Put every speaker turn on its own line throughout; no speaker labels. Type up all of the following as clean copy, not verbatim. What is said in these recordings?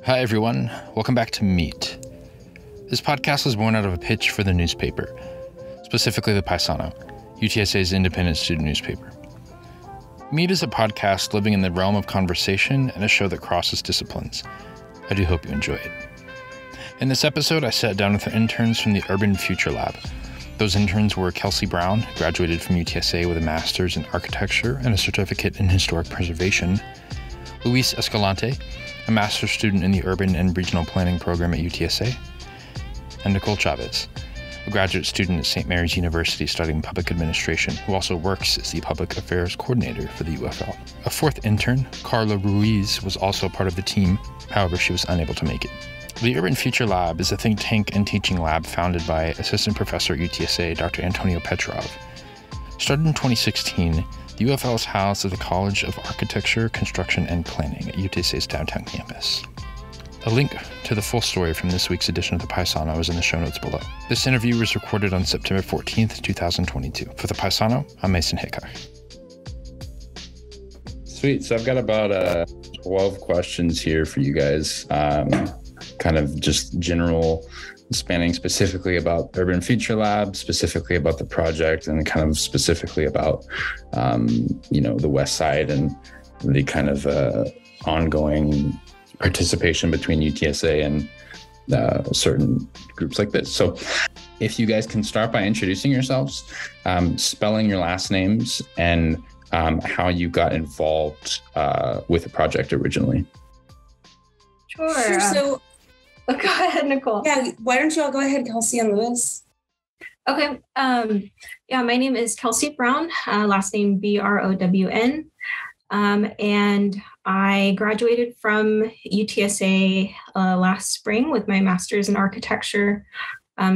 Hi, everyone. Welcome back to Meet. This podcast was born out of a pitch for the newspaper, specifically the Paisano, UTSA's independent student newspaper. Meet is a podcast living in the realm of conversation and a show that crosses disciplines. I do hope you enjoy it. In this episode, I sat down with the interns from the Urban Future Lab. Those interns were Kelsey Brown, who graduated from UTSA with a master's in architecture and a certificate in historic preservation, Luis Escalate, a master's student in the urban and regional planning program at UTSA, and Nicole Chavez, a graduate student at St. Mary's University studying public administration, who also works as the public affairs coordinator for the UFL. A fourth intern, Karla Ruiz, was also part of the team, however, she was unable to make it. The Urban Future Lab is a think tank and teaching lab founded by Assistant Professor at UTSA, Dr. Antonio Petrov. Started in 2016, the UFL is housed at the College of Architecture, Construction, and Planning at UTSA's downtown campus. A link to the full story from this week's edition of the Paisano is in the show notes below. This interview was recorded on September 14th, 2022. For the Paisano, I'm Mason Hickok.
Sweet. So I've got about 12 questions here for you guys, kind of just general, spanning specifically about Urban Future Lab, specifically about the project, and kind of specifically about, the West Side and the kind of ongoing participation between UTSA and certain groups like this. So if you guys can start by introducing yourselves, spelling your last names, and how you got involved with the project originally.
Sure. So go ahead, Nicole.
Yeah, why don't you all go ahead, Kelsey and Lewis?
Okay. My name is Kelsey Brown, last name Brown. And I graduated from UTSA last spring with my master's in architecture,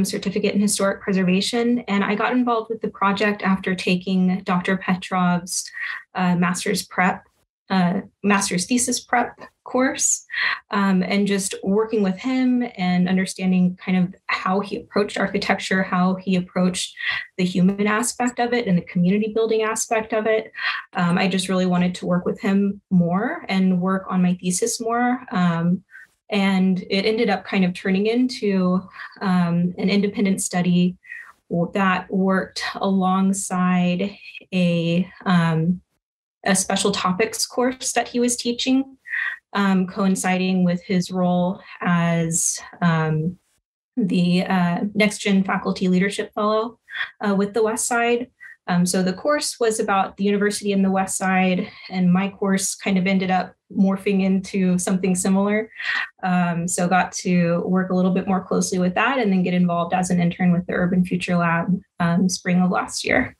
certificate in historic preservation. And I got involved with the project after taking Dr. Petrov's master's thesis prep course, and just working with him and understanding kind of how he approached architecture, how he approached the human aspect of it and the community building aspect of it. I just really wanted to work with him more and work on my thesis more. And it ended up kind of turning into an independent study that worked alongside a special topics course that he was teaching, coinciding with his role as the Next Gen Faculty Leadership Fellow with the West Side. So the course was about the university in the West Side, and my course kind of ended up morphing into something similar. So got to work a little bit more closely with that and then get involved as an intern with the Urban Future Lab spring of last year.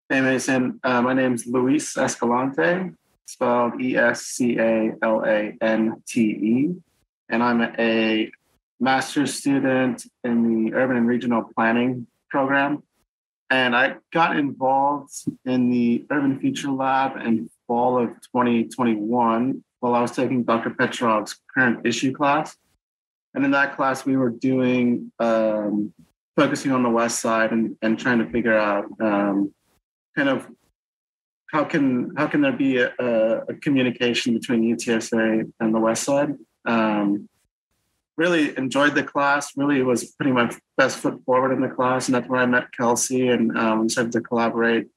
Hey, Mason. My name's Luis Escalante, spelled Escalante, and I'm a master's student in the Urban and Regional Planning program. And I got involved in the Urban Future Lab in fall of 2021 while I was taking Dr. Petrov's current issue class. And in that class, we were doing, focusing on the West Side and trying to figure out kind of how can there be a communication between UTSA and the West Side. Really enjoyed the class, really was putting my best foot forward in the class. And that's where I met Kelsey and we started to collaborate.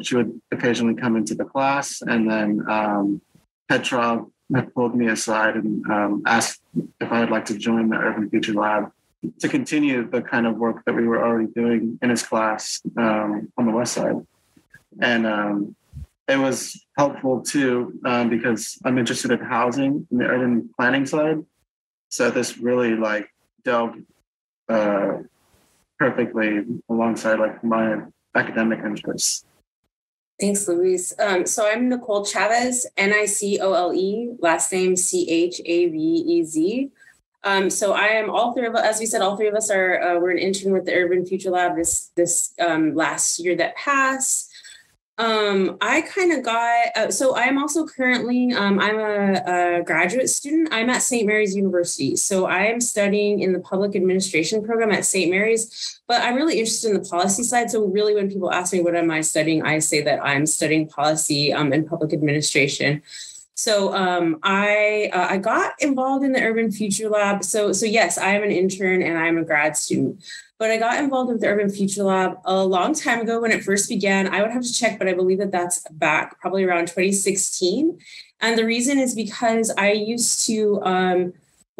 She would occasionally come into the class, and then Petrov had pulled me aside and asked if I would like to join the Urban Future Lab to continue the kind of work that we were already doing in his class on the West Side. And it was helpful too, because I'm interested in housing in the urban planning side. So this really delved perfectly alongside my academic interests.
Thanks, Luis. So I'm Nicole Chavez, Nicole, last name Chavez. So I am all three of us, as we said, all three of us we're an intern with the Urban Future Lab this last year that passed. I kind of got, so I'm also currently, I'm a graduate student. I'm at St. Mary's University. So I am studying in the public administration program at St. Mary's, but I'm really interested in the policy side. So really when people ask me, what am I studying? I say that I'm studying policy and public administration. So I got involved in the Urban Future Lab. So yes, I am an intern and I'm a grad student. But I got involved with the Urban Future Lab a long time ago when it first began. I would have to check, but I believe that that's back probably around 2016. And the reason is because I used to,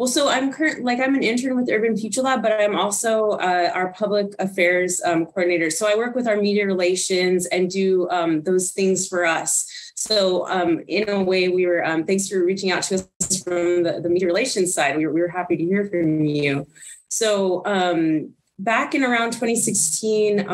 so I'm I'm an intern with the Urban Future Lab, but I'm also our public affairs coordinator. So I work with our media relations and do those things for us. So in a way, we were, thanks for reaching out to us from the media relations side. We were happy to hear from you. So back in around 2016,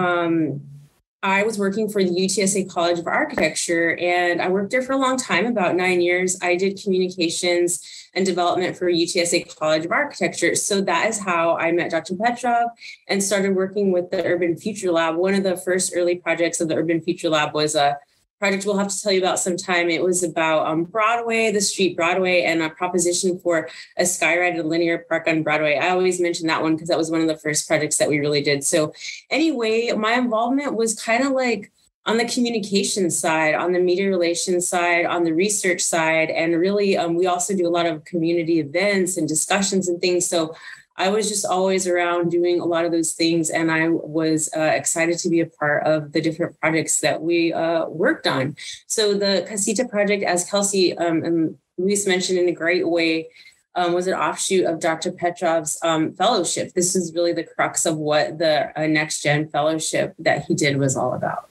I was working for the UTSA College of Architecture, and I worked there for a long time, about 9 years. I did communications and development for UTSA College of Architecture. So that is how I met Dr. Petrov and started working with the Urban Future Lab. One of the first early projects of the Urban Future Lab was a project we'll have to tell you about sometime. It was about Broadway, the street Broadway, and a proposition for a skyride at a linear park on Broadway. I always mention that one because that was one of the first projects that we really did. So anyway, my involvement was kind of like on the communication side, on the media relations side, on the research side. And really, we also do a lot of community events and discussions and things. So I was just always around doing a lot of those things, and I was excited to be a part of the different projects that we worked on. So the Casita project, as Kelsey and Luis mentioned in a great way, was an offshoot of Dr. Petrov's fellowship. This is really the crux of what the Next Gen fellowship that he did was all about.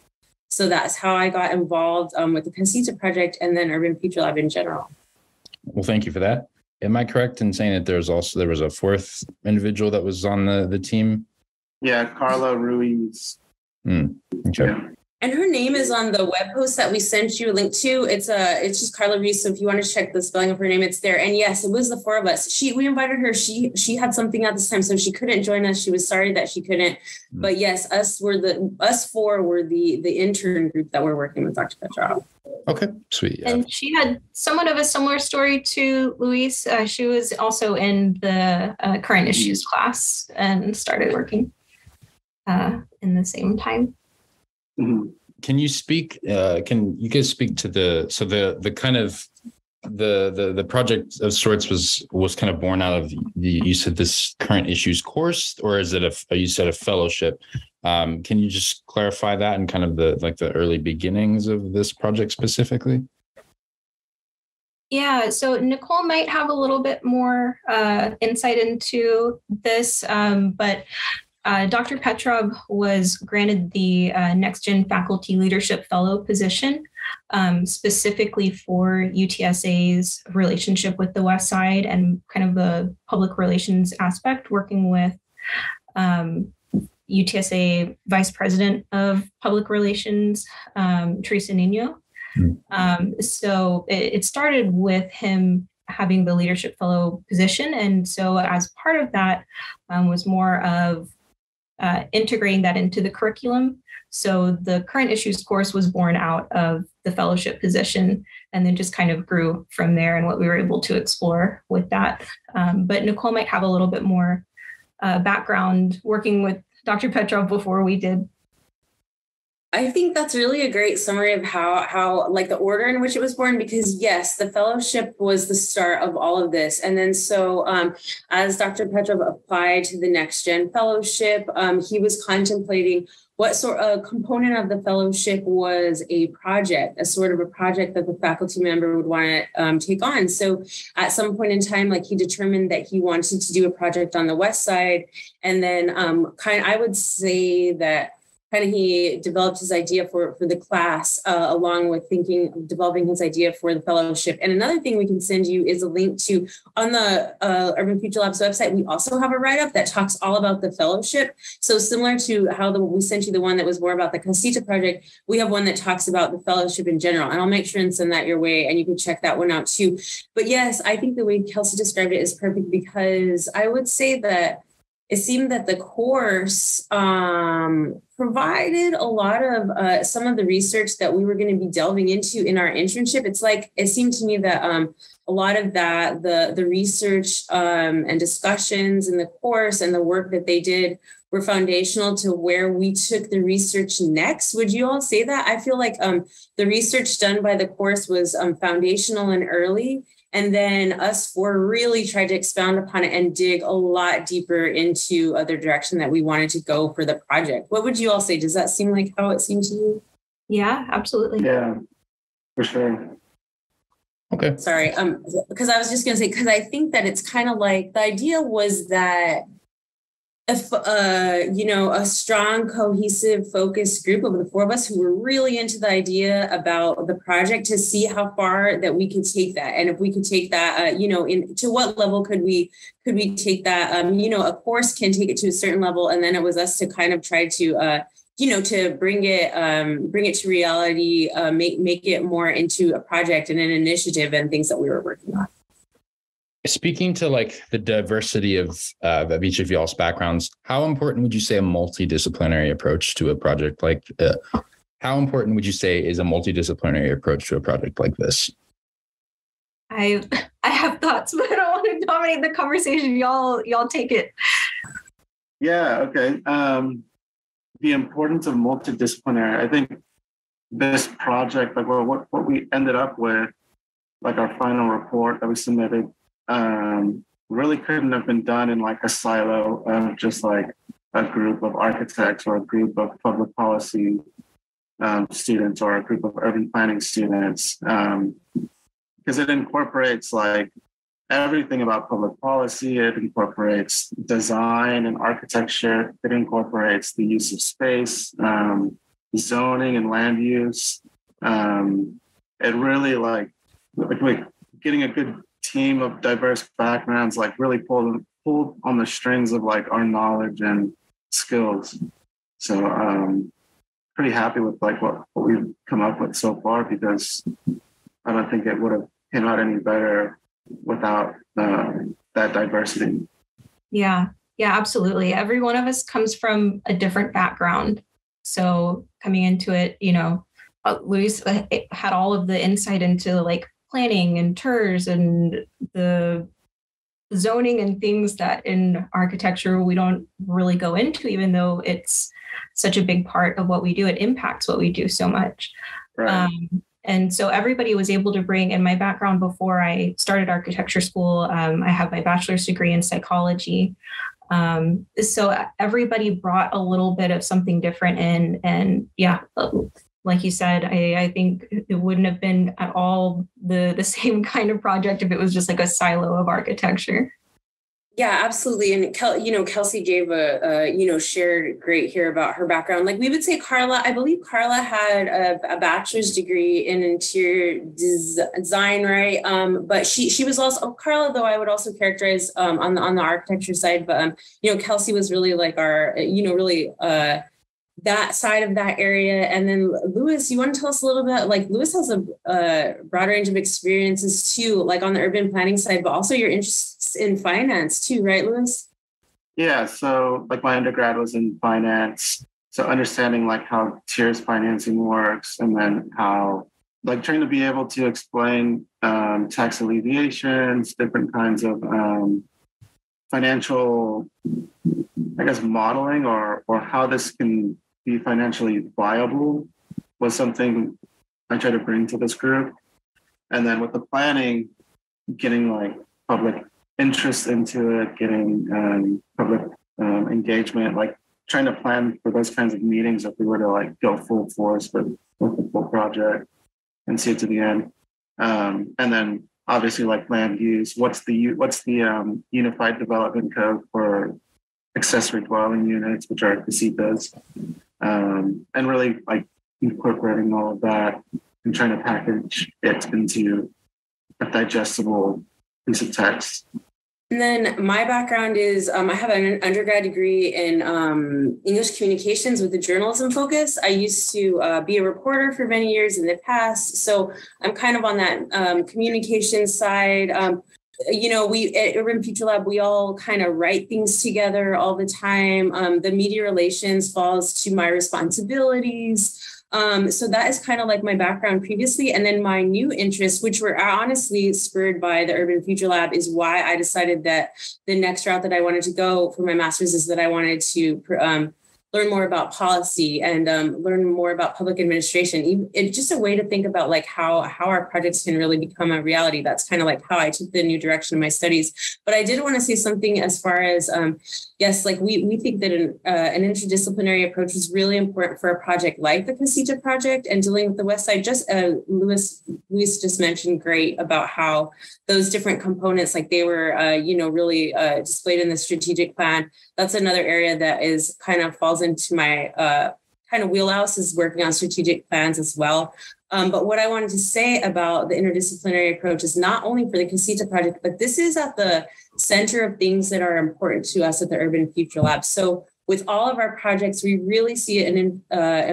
So that's how I got involved with the Casita project and then Urban Future Lab in general.
Well, thank you for that. Am I correct in saying that there was a fourth individual that was on the team?
Yeah, Karla Ruiz.
Okay.
Yeah.
And her name is on the web post that we sent you a link to. It's just Karla Ruiz. So if you want to check the spelling of her name, it's there. And yes, it was the four of us. We invited her. She had something at this time, so she couldn't join us. She was sorry that she couldn't. But yes, us four were the intern group that were working with Dr. Petrov.
Okay, sweet. Yeah.
And she had somewhat of a similar story to Luis. She was also in the current issues class and started working in the same time.
Mm-hmm.
Can you speak? Can you guys speak to the kind of the project of sorts was kind of born out of you said this current issues course, or is it you said a fellowship? Can you just clarify that and kind of the early beginnings of this project specifically?
Yeah, so Nicole might have a little bit more insight into this, but Dr. Petrov was granted the Next Gen Faculty Leadership Fellow position specifically for UTSA's relationship with the West Side and kind of the public relations aspect, working with UTSA Vice President of Public Relations, Teresa Nino. So it started with him having the Leadership Fellow position. And so as part of that was more of integrating that into the curriculum. So the current issues course was born out of the fellowship position and then just kind of grew from there and what we were able to explore with that. But Nicole might have a little bit more background working with Dr. Petrov before we did.
I think that's really a great summary of how like the order in which it was born, because yes, the fellowship was the start of all of this. And then so as Dr. Petrov applied to the Next Gen Fellowship, he was contemplating what sort of component of the fellowship was a project, a sort of a project that the faculty member would want to take on. So at some point in time, like he determined that he wanted to do a project on the West Side. And then I would say that he developed his idea for the class along with developing his idea for the fellowship. And another thing we can send you is a link to, on the Urban Future Labs website, we also have a write-up that talks all about the fellowship. So similar to how we sent you the one that was more about the Casita project, we have one that talks about the fellowship in general. And I'll make sure and send that your way and you can check that one out too. But yes, I think the way Kelsey described it is perfect, because I would say that it seemed that the course provided a lot of some of the research that we were going to be delving into in our internship. It's like, it seemed to me that a lot of that, the research and discussions in the course and the work that they did were foundational to where we took the research next. Would you all say that? I feel like the research done by the course was foundational and early. And then us four really tried to expound upon it and dig a lot deeper into the direction that we wanted to go for the project. What would you all say? Does that seem like how it seemed to you?
Yeah, absolutely.
Yeah, for sure.
Okay.
Sorry, because I was just going to say, because I think that it's kind of like the idea was that if, a strong, cohesive, focused group of the four of us who were really into the idea about the project to see how far that we could take that. And if we could take that, to what level could we take that? A course can take it to a certain level. And then it was us to kind of try to, to bring it to reality, make it more into a project and an initiative and things that we were working on.
Speaking to like the diversity of each of y'all's backgrounds, how important would you say a multidisciplinary approach to a project like how important would you say is a multidisciplinary approach to a project like this?
I have thoughts, but I don't want to dominate the conversation. Y'all take it.
Yeah. Okay. The importance of multidisciplinary. I think this project, like what we ended up with, like our final report that we submitted, really couldn't have been done in like a silo of just like a group of architects or a group of public policy students or a group of urban planning students, because it incorporates like everything about public policy. It incorporates design and architecture. It incorporates the use of space, zoning and land use. It really like getting a good team of diverse backgrounds, like really pulled on the strings of like our knowledge and skills. So pretty happy with like what we've come up with so far, because I don't think it would have came out any better without that diversity. Yeah,
absolutely. Every one of us comes from a different background. So coming into it, Luis had all of the insight into like planning and tours and the zoning and things that in architecture we don't really go into, even though it's such a big part of what we do. It impacts what we do so much.
Right.
And so everybody was able to bring, in my background before I started architecture school, I have my bachelor's degree in psychology. So everybody brought a little bit of something different in, and yeah, like you said, I think it wouldn't have been at all the same kind of project if it was just like a silo of architecture.
Yeah, absolutely. And Kelsey gave shared great here about her background. Like we would say I believe Karla had a bachelor's degree in interior design, right? But she was also Karla, though I would also characterize on the architecture side. But Kelsey was really like our that side of that area. And then Luis, you want to tell us a little bit, like Luis has a broad range of experiences too, like on the urban planning side, but also your interests in finance too, right, Luis?
Yeah, so like my undergrad was in finance. So understanding like how tiers financing works, and then how like trying to be able to explain tax alleviations, different kinds of financial, I guess, modeling or how this can be financially viable was something I try to bring to this group. And then with the planning, getting like public interest into it, getting public engagement, like trying to plan for those kinds of meetings if we were to like go full force with the full project and see it to the end. And then obviously like land use, what's the unified development code for accessory dwelling units, which are Casitas, and really like incorporating all of that and trying to package it into a digestible piece of text.
And then my background is I have an undergrad degree in English communications with a journalism focus. I used to be a reporter for many years in the past. So I'm kind of on that communication side. We at Urban Future Lab, we all kind of write things together all the time. The media relations falls to my responsibilities. So that is kind of like my background previously. And then my new interests, which were honestly spurred by the Urban Future Lab, is why I decided that the next route that I wanted to go for my master's is that I wanted to learn more about policy and learn more about public administration. It's just a way to think about like how our projects can really become a reality. That's kind of like how I took the new direction of my studies. But I did want to say something as far as, yes, like we think that an interdisciplinary approach is really important for a project like the Casita project and dealing with the West Side. Just Luis just mentioned great about how those different components, like they were, really displayed in the strategic plan. That's another area that is kind of falls into my kind of wheelhouse, is working on strategic plans as well. But what I wanted to say about the interdisciplinary approach is not only for the Casita project, but this is at the center of things that are important to us at the Urban Future Lab. So with all of our projects, we really see an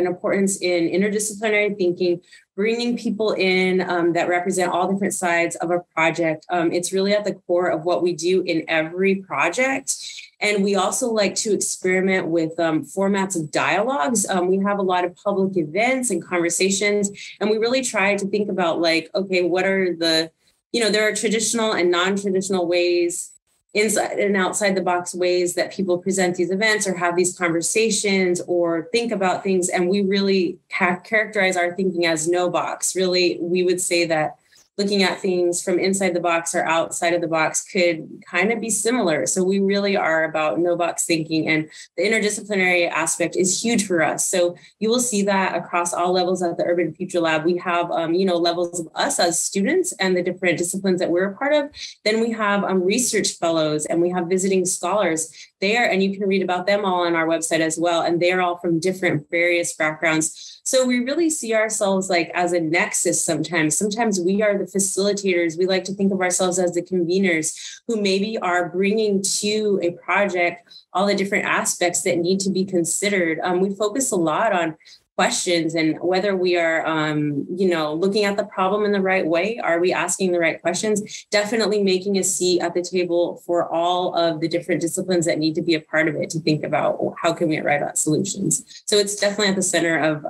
importance in interdisciplinary thinking, bringing people in that represent all different sides of a project. It's really at the core of what we do in every project. And we also like to experiment with formats of dialogues. We have a lot of public events and conversations, and we really try to think about like, okay, what are there are traditional and non-traditional ways, inside and outside the box ways that people present these events or have these conversations or think about things. And we really characterize our thinking as no box. Really, we would say that looking at things from inside the box or outside of the box could kind of be similar. So we really are about no box thinking, and the interdisciplinary aspect is huge for us. So you will see that across all levels at the Urban Future Lab. We have, levels of us as students and the different disciplines that we're a part of. Then we have research fellows, and we have visiting scholars there, and you can read about them all on our website as well. And they are all from different various backgrounds. So we really see ourselves like as a nexus sometimes. Sometimes we are the facilitators. We like to think of ourselves as the conveners who maybe are bringing to a project all the different aspects that need to be considered. We focus a lot on questions and whether we are, looking at the problem in the right way. Are we asking the right questions? Definitely making a seat at the table for all of the different disciplines that need to be a part of it to think about how can we write out solutions. So it's definitely at the center of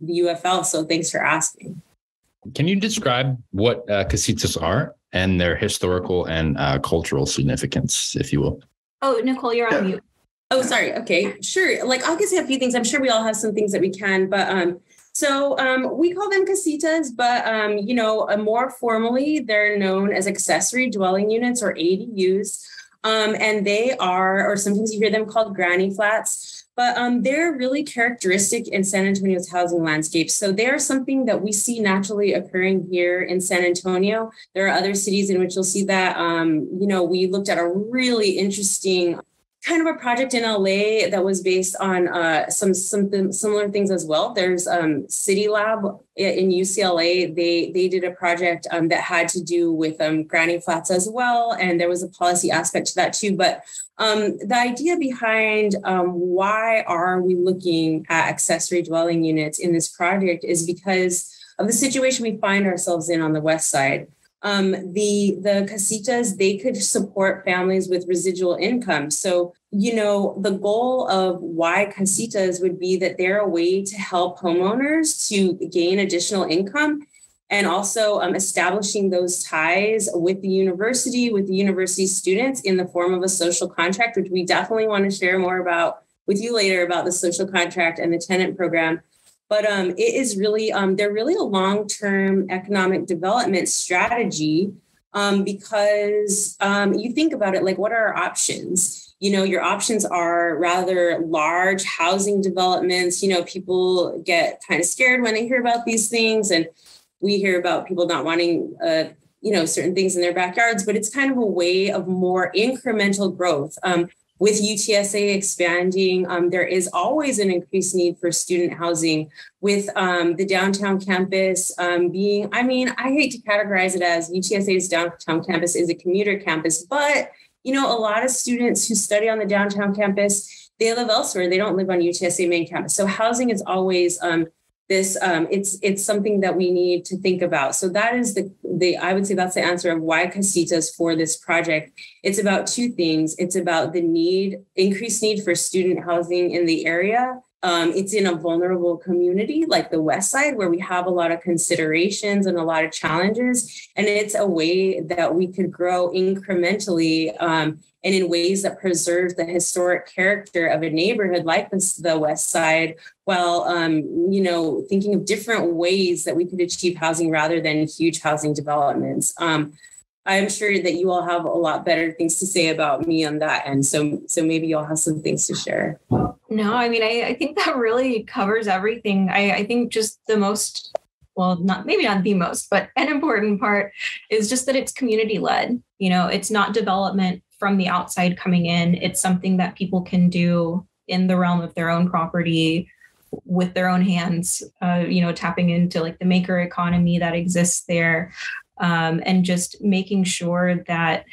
the UFL. So thanks for asking.
Can you describe what casitas are and their historical and cultural significance, if you will?
Oh, Nicole, you're on mute.
Oh, sorry. Okay, sure. Like I'll just say a few things. I'm sure we all have some things that we can, but so we call them casitas, but more formally, they're known as accessory dwelling units or ADUs, and they are, or sometimes you hear them called granny flats, but they're really characteristic in San Antonio's housing landscape. So they're something that we see naturally occurring here in San Antonio. There are other cities in which you'll see that. We looked at a really interesting kind of a project in LA that was based on some similar things as well. There's City Lab in UCLA. They did a project that had to do with granny flats as well. And there was a policy aspect to that too. But the idea behind why are we looking at accessory dwelling units in this project is because of the situation we find ourselves in on the West Side. The casitas, they could support families with residual income. So, the goal of why casitas would be that they're a way to help homeowners to gain additional income, and also establishing those ties with the university students in the form of a social contract, which we definitely want to share more about with you later about the social contract and the tenant program. But it is really, they're really a long-term economic development strategy because you think about it, like what are our options? Your options are rather large housing developments. People get kind of scared when they hear about these things. And we hear about people not wanting, certain things in their backyards, but it's kind of a way of more incremental growth. With UTSA expanding, there is always an increased need for student housing with the downtown campus being, I hate to categorize it as UTSA's downtown campus is a commuter campus, but, a lot of students who study on the downtown campus, they live elsewhere. They don't live on UTSA main campus. So housing is always it's something that we need to think about. So that is I would say that's the answer of why Casitas for this project. It's about two things. It's about the increased need for student housing in the area. It's in a vulnerable community like the West Side, where we have a lot of considerations and a lot of challenges. And it's a way that we could grow incrementally and in ways that preserve the historic character of a neighborhood like the West Side, while thinking of different ways that we could achieve housing rather than huge housing developments. I'm sure that you all have a lot better things to say about me on that end. So maybe you'll have some things to share.
No, I mean, I think that really covers everything. I think just the most, well, maybe not the most, but an important part is just that it's community led. It's not development from the outside coming in. It's something that people can do in the realm of their own property with their own hands, tapping into like the maker economy that exists there. And just making sure that,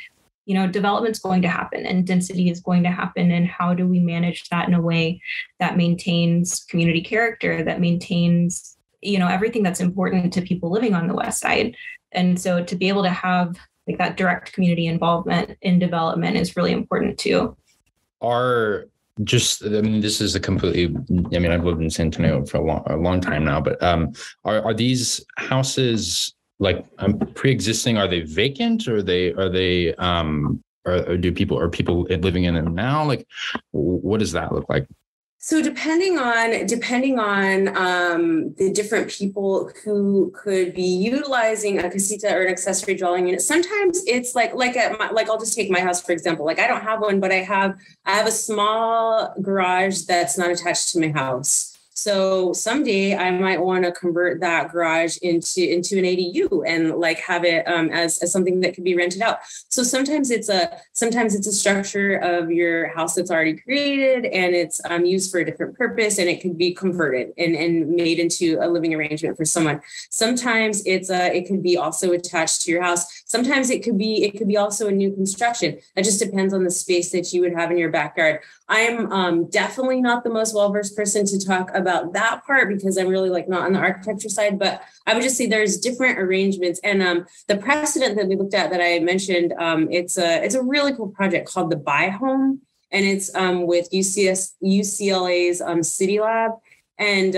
development's going to happen and density is going to happen. And how do we manage that in a way that maintains community character, that maintains, everything that's important to people living on the West Side. And so to be able to have like that direct community involvement in development is really important too.
This is I've lived in San Antonio for a long time now, but are these houses like pre-existing? Are they vacant, or are people living in them now? Like, what does that look like?
So depending on the different people who could be utilizing a casita or an accessory dwelling unit, sometimes it's like I'll just take my house for example. Like I don't have one, but I have a small garage that's not attached to my house. So someday I might want to convert that garage into an ADU and like have it as something that could be rented out. So sometimes it's a structure of your house that's already created and it's used for a different purpose, and it could be converted and made into a living arrangement for someone. Sometimes it could be also attached to your house. Sometimes it could be also a new construction. That just depends on the space that you would have in your backyard. I'm definitely not the most well-versed person to talk about that part because I'm really like not on the architecture side, but I would just say there's different arrangements. And the precedent that we looked at that I mentioned, it's a really cool project called the Buy Home, and it's with UCLA's City Lab. And,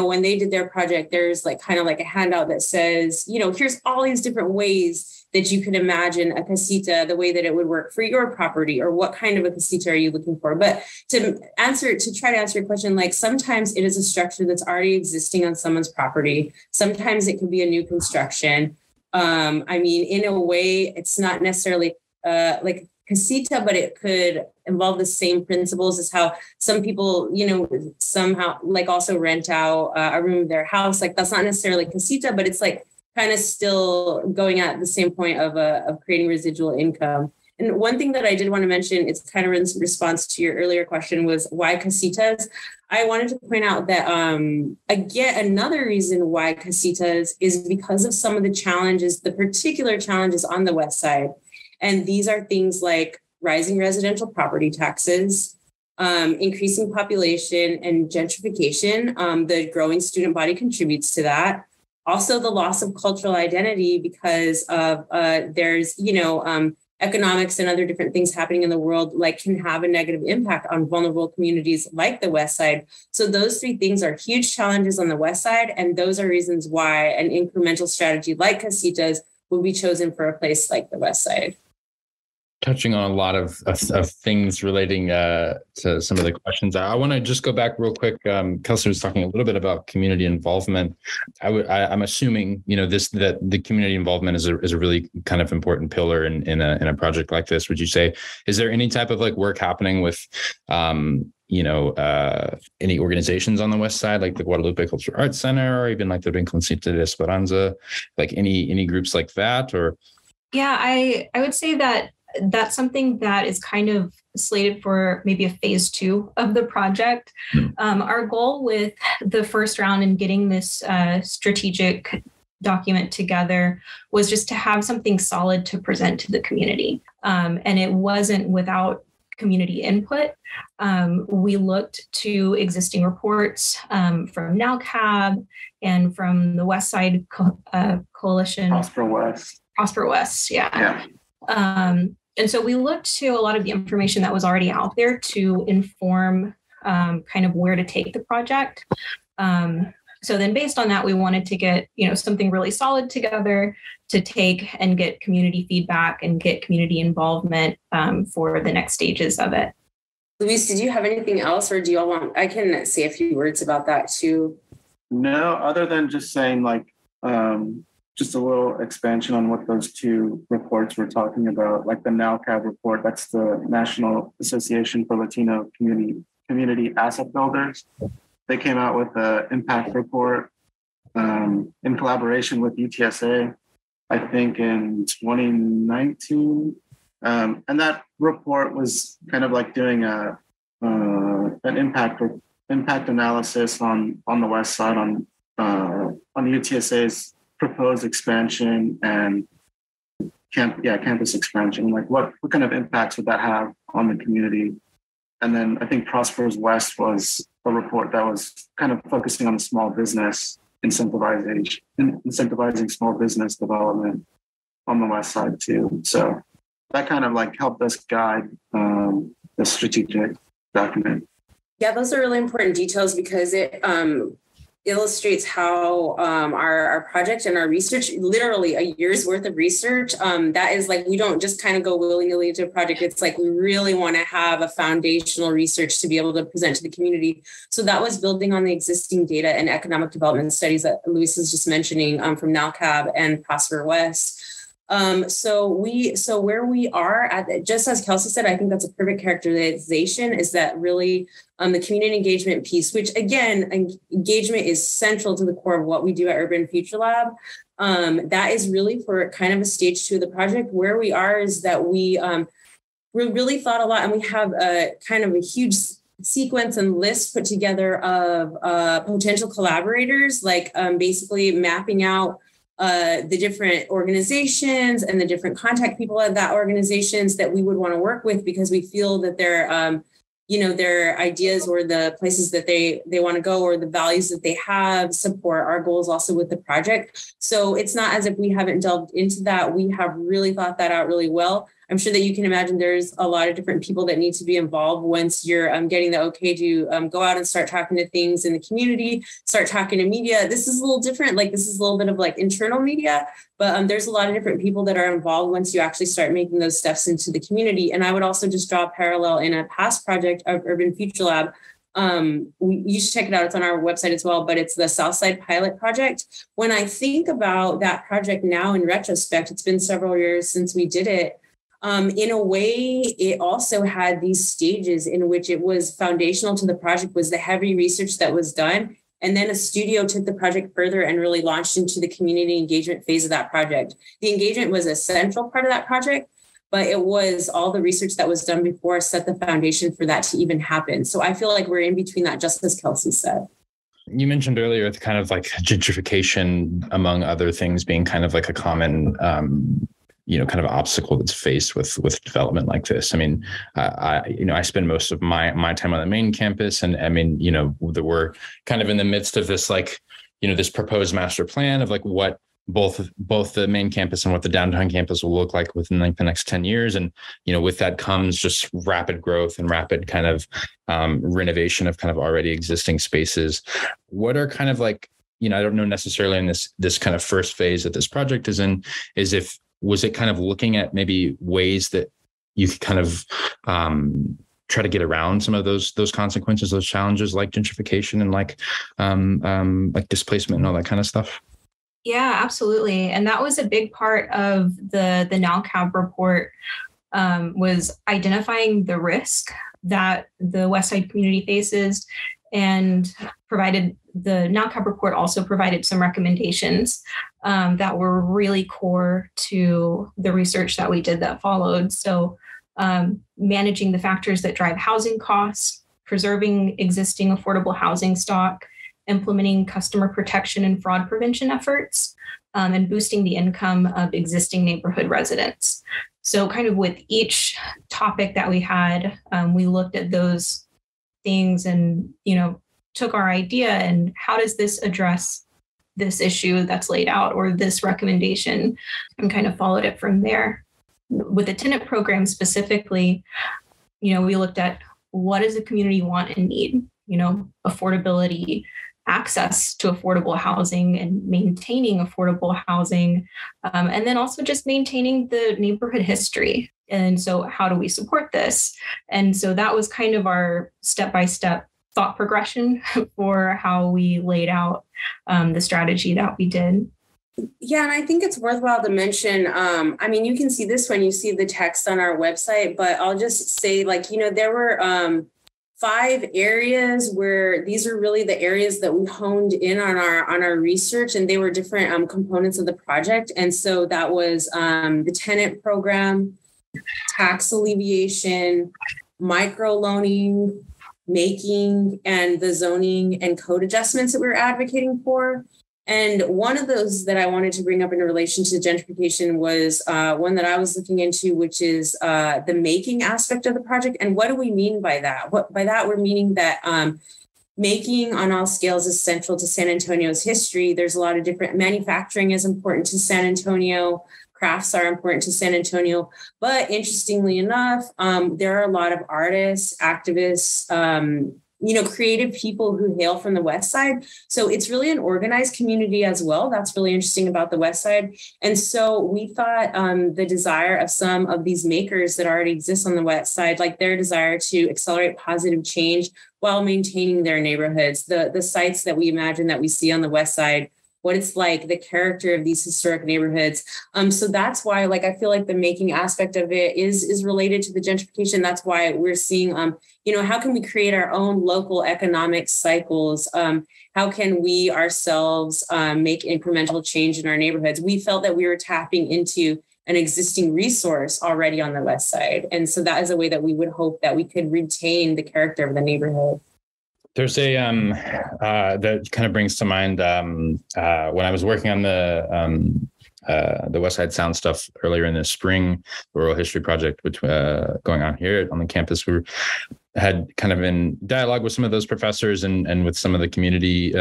when they did their project, there's like kind of like a handout that says, here's all these different ways that you could imagine a casita, the way that it would work for your property, or what kind of a casita are you looking for? But to try to answer your question, like sometimes it is a structure that's already existing on someone's property. Sometimes it could be a new construction. In a way, it's not necessarily like casita, but it could involve the same principles as how some people, somehow like also rent out a room of their house. Like that's not necessarily casita, but it's like kind of still going at the same point of creating residual income. And one thing that I did want to mention, it's kind of in response to your earlier question, was why casitas. I wanted to point out that again, another reason why casitas is because of some of the challenges, the particular challenges on the West Side. And these are things like rising residential property taxes, increasing population and gentrification. The growing student body contributes to that. Also, the loss of cultural identity because of there's, economics and other different things happening in the world, like can have a negative impact on vulnerable communities like the West Side. So those three things are huge challenges on the West Side. And those are reasons why an incremental strategy like Casitas will be chosen for a place like the West Side.
Touching on a lot of things relating to some of the questions. I want to just go back real quick. Kelsey was talking a little bit about community involvement. I'm assuming, that the community involvement is a really kind of important pillar in a project like this. Would you say, is there any type of like work happening with, any organizations on the West Side, like the Guadalupe Cultural Arts Center, or even like the Rinconcito de Esperanza, like any groups like that? Or
yeah, I would say that that's something that is kind of slated for maybe a phase 2 of the project. Our goal with the first round and getting this strategic document together was just to have something solid to present to the community. And it wasn't without community input. We looked to existing reports from NALCAB and from the West Side Coalition.
Prosper West.
Yeah. And so we looked to a lot of the information that was already out there to inform kind of where to take the project. So then based on that, we wanted to get, something really solid together to take and get community feedback and get community involvement for the next stages of it.
Luis, did you have anything else, or do you all want, I can say a few words about that too.
No, other than just saying just a little expansion on what those two reports were talking about, like the NALCAB report, that's the National Association for Latino Community Asset Builders. They came out with an impact report in collaboration with UTSA, I think in 2019. And that report was kind of like doing an impact analysis on the West Side on UTSA's proposed expansion and campus expansion. Like what kind of impacts would that have on the community? And then I think Prosper's West was a report that was kind of focusing on the small business incentivizing small business development on the West Side too. So that kind of like helped us guide the strategic document.
Yeah, those are really important details because it illustrates how our project and our research, literally a year's worth of research, that is like, we don't just kind of go willy-nilly into a project. It's like, we really want to have a foundational research to be able to present to the community. So that was building on the existing data and economic development studies that Luis was just mentioning from NALCAB and Prosper West. So where we are at, just as Kelsey said, I think that's a perfect characterization, is that really the community engagement piece, which again, engagement is central to the core of what we do at Urban Future Lab. That is really for kind of a stage 2 of the project. Where we are is that we really thought a lot, and we have a kind of a huge sequence and list put together of potential collaborators, like basically mapping out the different organizations and the different contact people at that organizations that we would want to work with, because we feel that their ideas or the places that they want to go or the values that they have support our goals also with the project. So it's not as if we haven't delved into that. We have really thought that out really well. I'm sure that you can imagine there's a lot of different people that need to be involved once you're getting the okay to go out and start talking to things in the community, start talking to media. This is a little different. Like this is a little bit of like internal media, but there's a lot of different people that are involved once you actually start making those steps into the community. And I would also just draw a parallel in a past project of Urban Future Lab. You should check it out. It's on our website as well, but it's the Southside Pilot Project. When I think about that project now in retrospect, it's been several years since we did it. In a way, it also had these stages in which it was foundational to the project was the heavy research that was done. And then a studio took the project further and really launched into the community engagement phase of that project. The engagement was a central part of that project, but it was all the research that was done before set the foundation for that to even happen. So I feel like we're in between that, just as Kelsey said.
You mentioned earlier the kind of like gentrification, among other things, being kind of like a common kind of obstacle that's faced with development like this. I mean, I spend most of my time on the main campus, and I mean, we're kind of in the midst of this, like, this proposed master plan of like what both the main campus and what the downtown campus will look like within like the next 10 years. And, with that comes just rapid growth and rapid kind of renovation of kind of already existing spaces. What are kind of like, I don't know necessarily in this kind of first phase that this project is in, was it kind of looking at maybe ways that you could kind of try to get around some of those consequences, those challenges like gentrification and like displacement and all that kind of stuff?
Yeah, absolutely. And that was a big part of the NALCAB report, was identifying the risk that the West Side community faces, and the NALCAB report also provided some recommendations that were really core to the research that we did that followed. So managing the factors that drive housing costs, preserving existing affordable housing stock, implementing customer protection and fraud prevention efforts, and boosting the income of existing neighborhood residents. So kind of with each topic that we had, we looked at those things and, took our idea and how does this address this issue that's laid out or this recommendation, and kind of followed it from there. With the tenant program specifically, we looked at what does the community want and need, affordability, access to affordable housing and maintaining affordable housing, and then also just maintaining the neighborhood history. And so how do we support this? And so that was kind of our step-by-step thought progression for how we laid out the strategy that we did.
Yeah, and I think it's worthwhile to mention, you can see this when you see the text on our website, but I'll just say, there were 5 areas where these are really the areas that we honed in on our research, and they were different components of the project. And so that was the tenant program, tax alleviation, microloaning, making, and the zoning and code adjustments that we were advocating for. And one of those that I wanted to bring up in relation to gentrification was one that I was looking into, which is the making aspect of the project. And what do we mean by that? By that, we're meaning that making on all scales is central to San Antonio's history. There's a lot of different manufacturing is important to San Antonio. Crafts are important to San Antonio. But interestingly enough, there are a lot of artists, activists, creative people who hail from the West Side. So it's really an organized community as well. That's really interesting about the West Side. And so we thought the desire of some of these makers that already exist on the West Side, like their desire to accelerate positive change while maintaining their neighborhoods, the sites that we imagine that we see on the West Side, what it's like, the character of these historic neighborhoods. So that's why, I feel like the making aspect of it is related to the gentrification. That's why we're seeing, how can we create our own local economic cycles? How can we ourselves make incremental change in our neighborhoods? We felt that we were tapping into an existing resource already on the West Side. And so that is a way that we would hope that we could retain the character of the neighborhood.
There's a that kind of brings to mind when I was working on the West Side Sound stuff earlier in the spring, the Oral History Project, which going on here on the campus. We had kind of in dialogue with some of those professors and with some of the community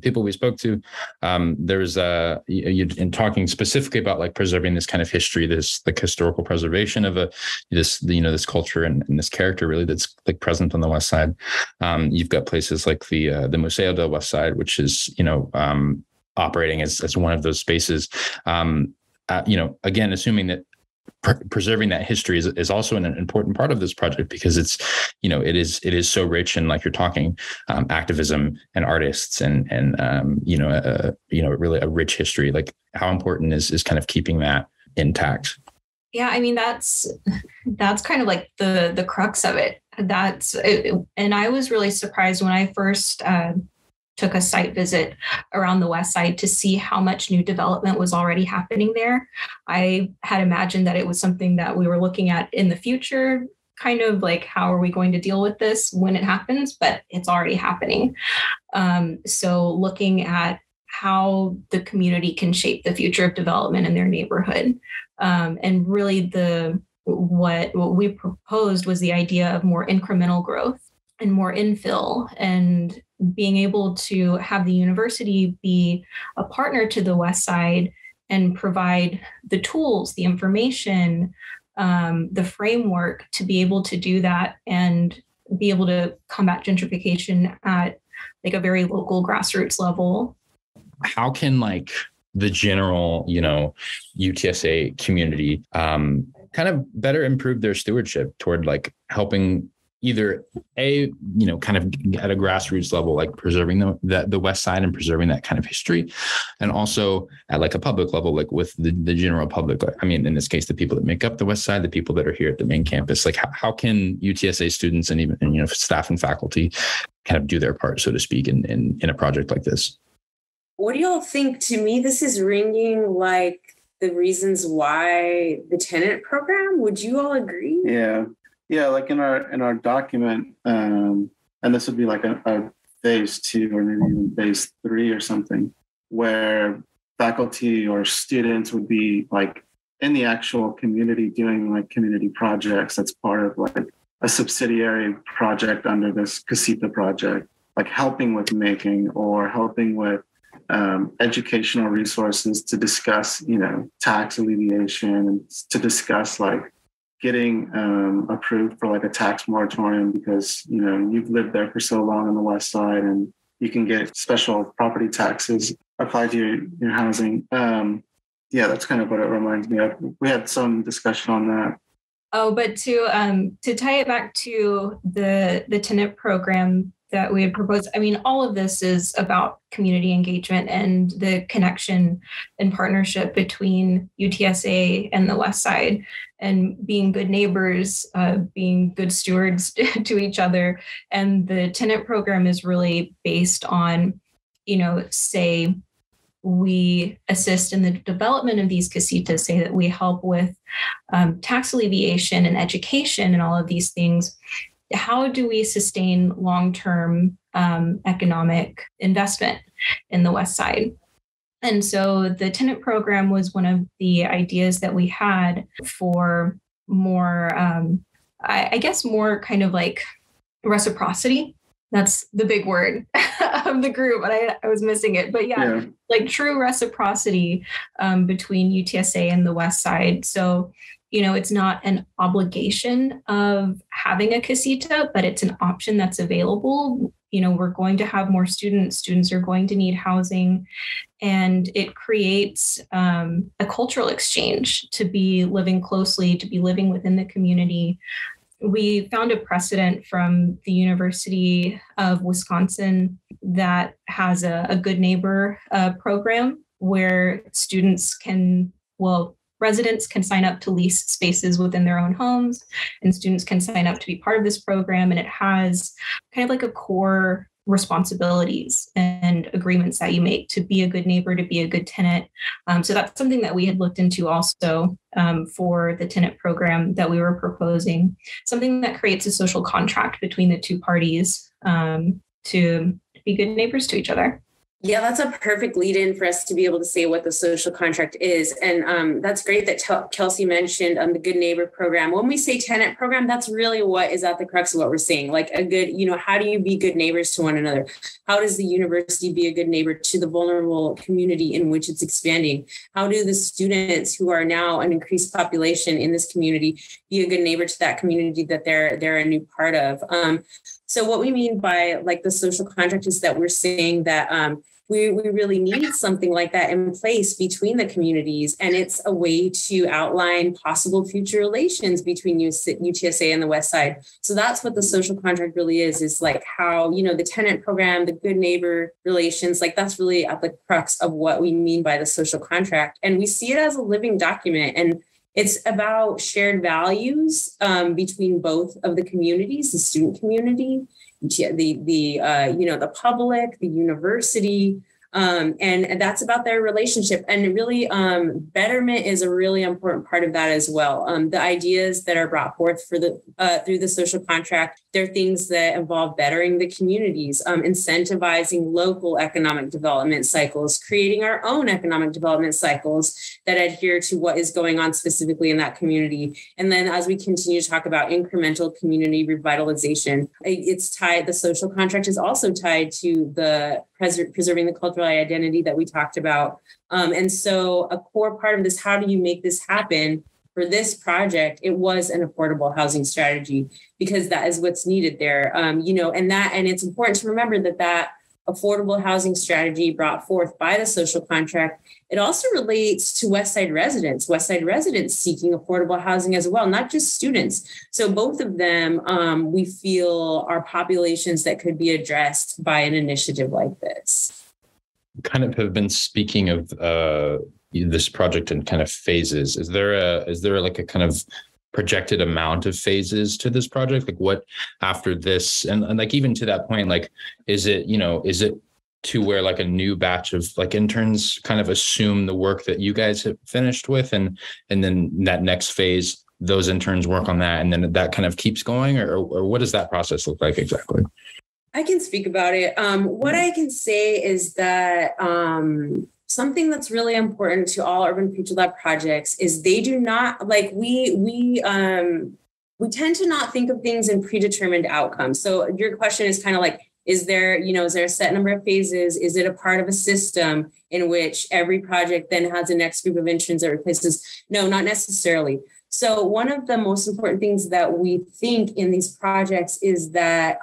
people we spoke to. There was in talking specifically about preserving this kind of history, this historical preservation of this culture and this character really that's present on the West Side. You've got places like the Museo del West Side, which is operating as one of those spaces. Again, assuming that preserving that history is also an important part of this project, because it's, it is so rich and, like you're talking, activism and artists and really a rich history. How important is kind of keeping that intact?
Yeah, that's kind of like the crux of it. And I was really surprised when I first took a site visit around the West Side to see how much new development was already happening there. I had imagined that it was something that we were looking at in the future, kind of how are we going to deal with this when it happens, but it's already happening. So looking at how the community can shape the future of development in their neighborhood. And really what we proposed was the idea of more incremental growth and more infill, and being able to have the university be a partner to the West Side and provide the tools, the information, the framework to be able to do that and be able to combat gentrification at a very local grassroots level.
How can the general, UTSA community kind of better improve their stewardship toward helping either kind of at a grassroots level, preserving the West Side and preserving that kind of history, and also at a public level, with the general public. In this case, the people that make up the West Side, the people that are here at the main campus. How can UTSA students and even staff and faculty kind of do their part, so to speak, in a project like this?
What do y'all think? To me, this is ringing like the reasons why the tenant program. Would you all agree?
Yeah. In our document, and this would be a phase 2 or maybe even phase 3 or something, where faculty or students would be in the actual community doing like community projects. That's part of like a subsidiary project under this Casita project, like helping with making or helping with educational resources to discuss, tax alleviation, and to discuss like getting approved for like a tax moratorium because, you've lived there for so long on the West Side and you can get special property taxes applied to your housing. Yeah, that's kind of what it reminds me of. We had some discussion on that.
Oh, but to tie it back to the tenant program that we had proposed, I mean, all of this is about community engagement and the connection and partnership between UTSA and the West Side, and being good neighbors, being good stewards to each other. And the tenant program is really based on, say, we assist in the development of these casitas, say that we help with tax alleviation and education and all of these things. How do we sustain long-term economic investment in the West Side? And so the tenant program was one of the ideas that we had for more, I guess, more kind of like reciprocity. That's the big word of the group, but I was missing it. But yeah, like true reciprocity between UTSA and the West Side. So, it's not an obligation of having a casita, but it's an option that's available. We're going to have more students. Students are going to need housing. And it creates a cultural exchange to be living closely, to be living within the community. We found a precedent from the University of Wisconsin that has a Good Neighbor program where residents can sign up to lease spaces within their own homes, and students can sign up to be part of this program. And it has kind of like a core responsibilities and agreements that you make to be a good neighbor, to be a good tenant. So that's something that we had looked into also for the tenant program that we were proposing, something that creates a social contract between the two parties to be good neighbors to each other.
Yeah, that's a perfect lead in for us to be able to say what the social contract is. And that's great that Kelsey mentioned the Good Neighbor program. When we say tenant program, that's really what is at the crux of what we're saying. Like a good, how do you be good neighbors to one another? How does the university be a good neighbor to the vulnerable community in which it's expanding? How do the students who are now an increased population in this community be a good neighbor to that community that they're a new part of? So what we mean by like the social contract is that we're saying that we really need something like that in place between the communities. And it's a way to outline possible future relations between UTSA and the West Side. So that's what the social contract really is like how, the tenant program, the good neighbor relations, like that's really at the crux of what we mean by the social contract. And we see it as a living document. And it's about shared values between both of the communities, the student community, the public, the university, and that's about their relationship. And really, betterment is a really important part of that as well. The ideas that are brought forth through the social contract, they're things that involve bettering the communities, incentivizing local economic development cycles, creating our own economic development cycles that adhere to what is going on specifically in that community. And then as we continue to talk about incremental community revitalization, it's tied, the social contract is also tied to the preserving the cultural identity that we talked about. And so a core part of this, how do you make this happen? For this project, it was an affordable housing strategy because that is what's needed there. And it's important to remember that affordable housing strategy brought forth by the social contract, it also relates to West Side residents seeking affordable housing as well, not just students. So both of them, we feel are populations that could be addressed by an initiative like this.
Kind of have been speaking of this project in kind of phases. Is there like a kind of projected amount of phases to this project? Like what after this, and like even to that point, like is it to where like a new batch of like interns kind of assume the work that you guys have finished with, and then that next phase, those interns work on that, and then that kind of keeps going, or what does that process look like exactly?
I can speak about it. What I can say is that something that's really important to all Urban Future Lab projects is they do not, like, we tend to not think of things in predetermined outcomes. So your question is kind of like, is there a set number of phases? Is it a part of a system in which every project then has a next group of interns that replaces? No, not necessarily. So one of the most important things that we think in these projects is that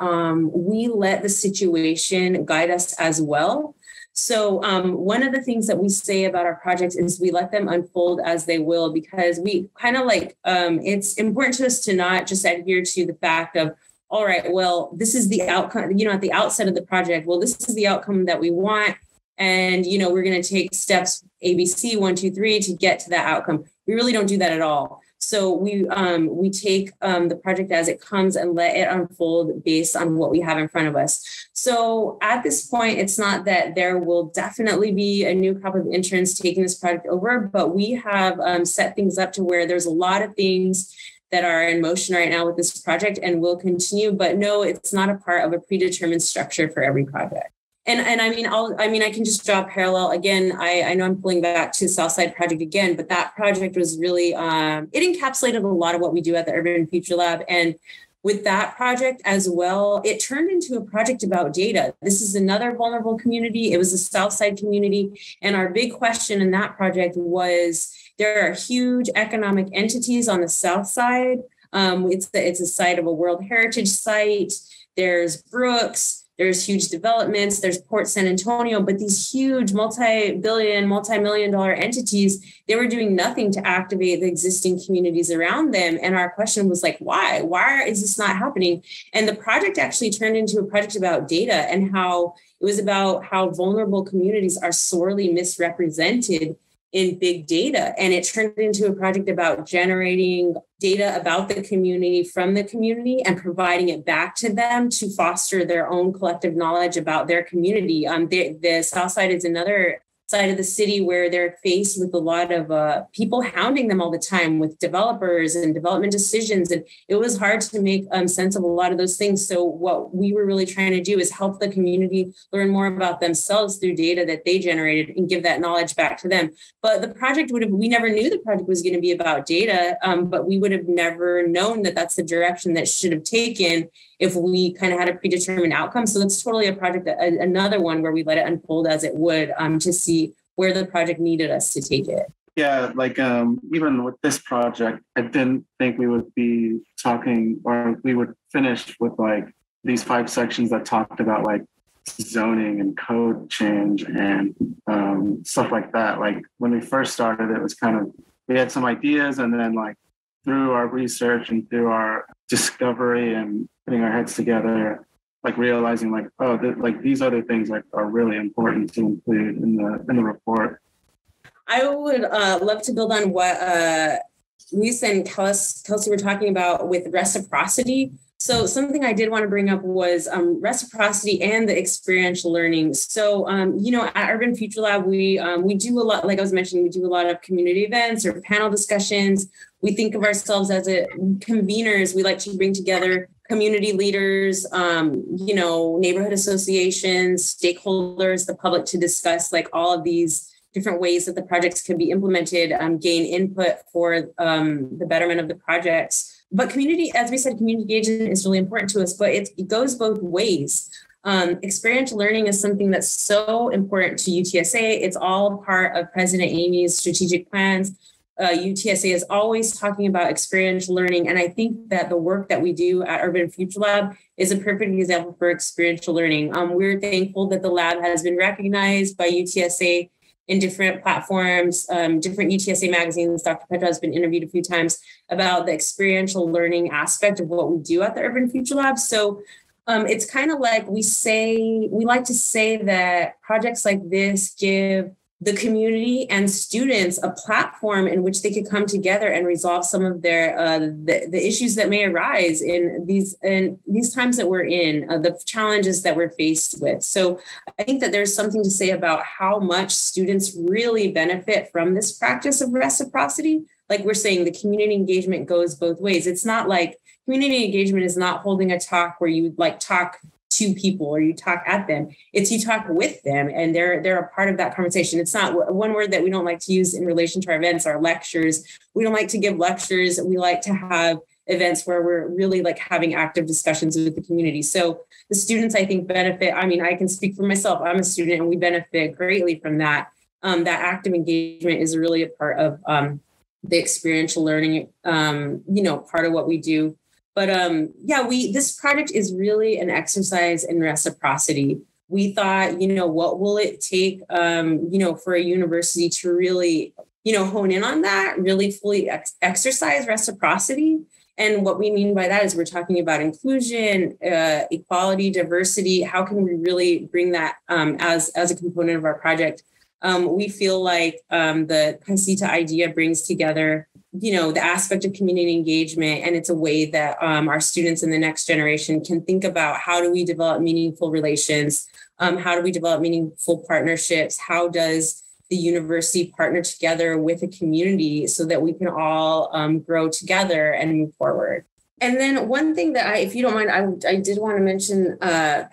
we let the situation guide us as well. So one of the things that we say about our projects is we let them unfold as they will, because we kind of like, it's important to us to not just adhere to the fact of, all right, well, this is the outcome, at the outset of the project, well, this is the outcome that we want. And, we're going to take steps ABC 1, 2, 3 to get to that outcome. We really don't do that at all. So we take the project as it comes and let it unfold based on what we have in front of us. So at this point, it's not that there will definitely be a new crop of interns taking this project over, but we have set things up to where there's a lot of things that are in motion right now with this project and will continue. But no, it's not a part of a predetermined structure for every project. And I can just draw a parallel again. I know I'm pulling back to the Southside project again, but that project was really, it encapsulated a lot of what we do at the Urban Future Lab. And with that project as well, it turned into a project about data. This is another vulnerable community. It was a Southside community. And our big question in that project was, there are huge economic entities on the South Side. It's a site of a World Heritage Site. There's Brooks. There's huge developments, there's Port San Antonio, but these huge multi-billion, multi-million-dollar entities, they were doing nothing to activate the existing communities around them. And our question was like, why? Why is this not happening? And the project actually turned into a project about data and how it was about how vulnerable communities are sorely misrepresented in big data. And it turned into a project about generating data about the community from the community and providing it back to them to foster their own collective knowledge about their community. The South Side is another side of the city where they're faced with a lot of people hounding them all the time with developers and development decisions. And it was hard to make sense of a lot of those things. So what we were really trying to do is help the community learn more about themselves through data that they generated and give that knowledge back to them. But the project we never knew the project was going to be about data, but we would have never known that that's the direction that should have taken if we kind of had a predetermined outcome. So that's totally a project, another one where we let it unfold as it would to see where the project needed us to take it.
Yeah, like even with this project, I didn't think we would be talking or we would finish with like these 5 sections that talked about like zoning and code change and stuff like that. Like when we first started, it was kind of, we had some ideas and then like through our research and through our discovery and putting our heads together, like realizing like, oh, like these other things like are really important to include in the report.
I would love to build on what Lisa and Kelsey were talking about with reciprocity. So something I did want to bring up was reciprocity and the experiential learning. So, at Urban Future Lab, we do a lot, like I was mentioning, we do a lot of community events or panel discussions. We think of ourselves as conveners. We like to bring together community leaders, neighborhood associations, stakeholders, the public to discuss like all of these different ways that the projects can be implemented, gain input for the betterment of the projects. But community, as we said, community engagement is really important to us, but it goes both ways. Experiential learning is something that's so important to UTSA. It's all part of President Amy's strategic plans. UTSA is always talking about experiential learning. And I think that the work that we do at Urban Future Lab is a perfect example for experiential learning. We're thankful that the lab has been recognized by UTSA in different platforms, different UTSA magazines. Dr. Petra has been interviewed a few times about the experiential learning aspect of what we do at the Urban Future Lab. So it's kind of like we like to say that projects like this give the community and students a platform in which they could come together and resolve some of their the issues that may arise in these times that we're in, the challenges that we're faced with. So I think that there's something to say about how much students really benefit from this practice of reciprocity. Like we're saying, the community engagement goes both ways. It's not like community engagement is not holding a talk where you like talk to people or you talk at them. It's you talk with them and they're a part of that conversation. It's not one word that we don't like to use in relation to our events, our lectures. We don't like to give lectures. We like to have events where we're really like having active discussions with the community. So the students, I think, benefit. I mean, I can speak for myself. I'm a student and we benefit greatly from that. That active engagement is really a part of the experiential learning, part of what we do. But this project is really an exercise in reciprocity. We thought, what will it take, for a university to really, hone in on that, really fully exercise reciprocity. And what we mean by that is we're talking about inclusion, equality, diversity. How can we really bring that as a component of our project? We feel like the Casita idea brings together, the aspect of community engagement. And it's a way that our students in the next generation can think about how do we develop meaningful relations? How do we develop meaningful partnerships? How does the university partner together with a community so that we can all grow together and move forward? And then one thing that if you don't mind, I did want to mention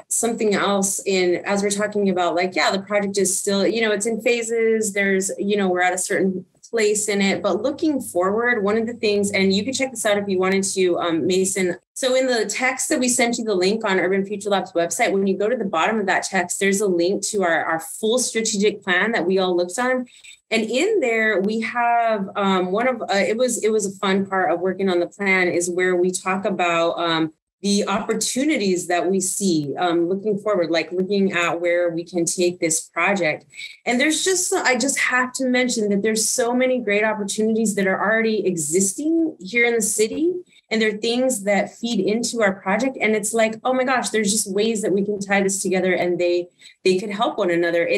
something else as we're talking about, the project is still, it's in phases. There's, we're at a certain place in it, but looking forward, one of the things, and you can check this out if you wanted to, Mason. So in the text that we sent you the link on Urban Future Lab's website, when you go to the bottom of that text, there's a link to our full strategic plan that we all looked on. And in there, we have it was a fun part of working on the plan is where we talk about the opportunities that we see looking forward, like looking at where we can take this project. And I just have to mention that there's so many great opportunities that are already existing here in the city. And they're things that feed into our project. And it's like, oh my gosh, there's just ways that we can tie this together and they could help one another.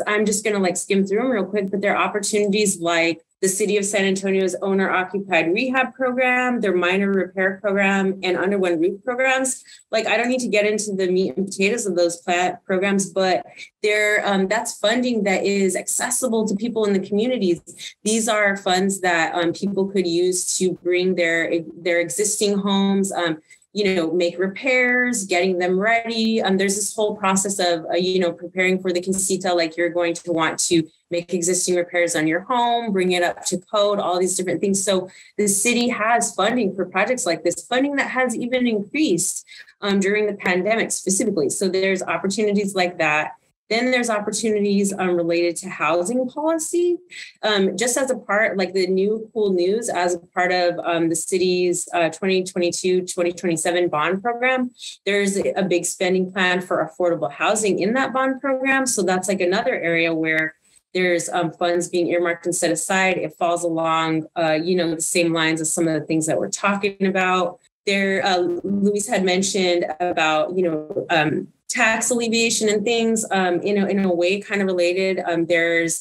I'm just going to skim through them real quick, but there are opportunities like the City of San Antonio's owner-occupied rehab program, their minor repair program, and under one roof programs. I don't need to get into the meat and potatoes of those programs, but that's funding that is accessible to people in the communities. These are funds that people could use to bring their existing homes, make repairs, getting them ready. There's this whole process of, preparing for the Casita, you're going to want to make existing repairs on your home, bring it up to code, all these different things. So the city has funding for projects like this, funding that has even increased during the pandemic specifically. So there's opportunities like that. Then there's opportunities related to housing policy, just as a part, the new cool news, as a part of the city's 2022-2027 bond program. There's a big spending plan for affordable housing in that bond program. So that's another area where there's funds being earmarked and set aside. It falls along, the same lines as some of the things that we're talking about. There, Luis had mentioned about, tax alleviation and things, in a way kind of related. There's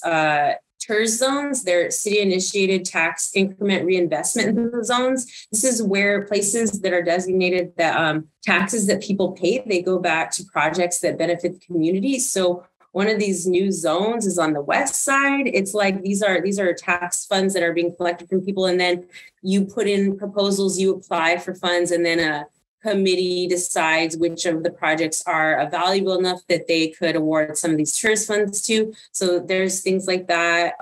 TERS zones, they're city-initiated tax increment reinvestment in the zones. This is where places that are designated that taxes that people pay, they go back to projects that benefit the community. So one of these new zones is on the west side. It's these are tax funds that are being collected from people, and then you put in proposals, you apply for funds, and then a committee decides which of the projects are valuable enough that they could award some of these TERS funds to. So there's things like that.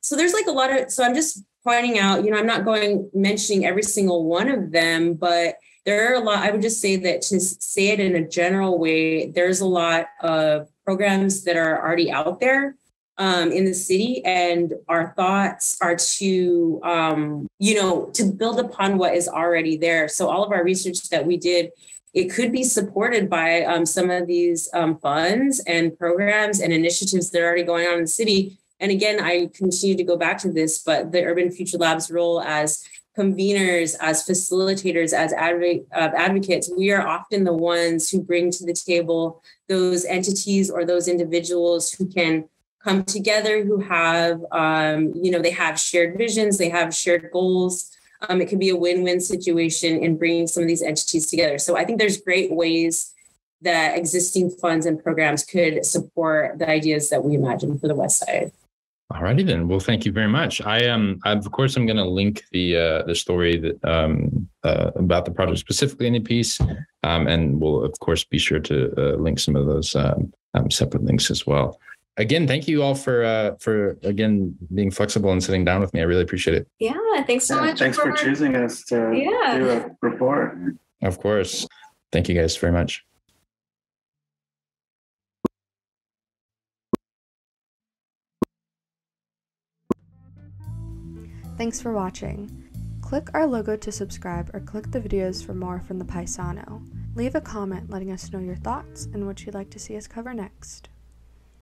So there's a lot of, so I'm just pointing out, I'm not mentioning every single one of them, but there are a lot. I would just say that to say it in a general way, there's a lot of programs that are already out there in the city, and our thoughts are to, to build upon what is already there. So all of our research that we did, it could be supported by some of these funds and programs and initiatives that are already going on in the city. And again, I continue to go back to this, but the Urban Future Lab's role as conveners, as facilitators, as advocates, we are often the ones who bring to the table those entities or those individuals who can come together, who have, they have shared visions, they have shared goals. It can be a win-win situation in bringing some of these entities together. So I think there's great ways that existing funds and programs could support the ideas that we imagine for the West Side.
Alrighty then. Well, thank you very much. Of course, I'm going to link the story that about the project specifically in the piece, and we'll of course be sure to link some of those separate links as well. Again, thank you all for again being flexible and sitting down with me. I really appreciate it.
Yeah, thanks so much.
Thanks for choosing us to do a report.
Of course. Thank you guys very much.
Thanks for watching. Click our logo to subscribe or click the videos for more from the Paisano. Leave a comment letting us know your thoughts and what you'd like to see us cover next.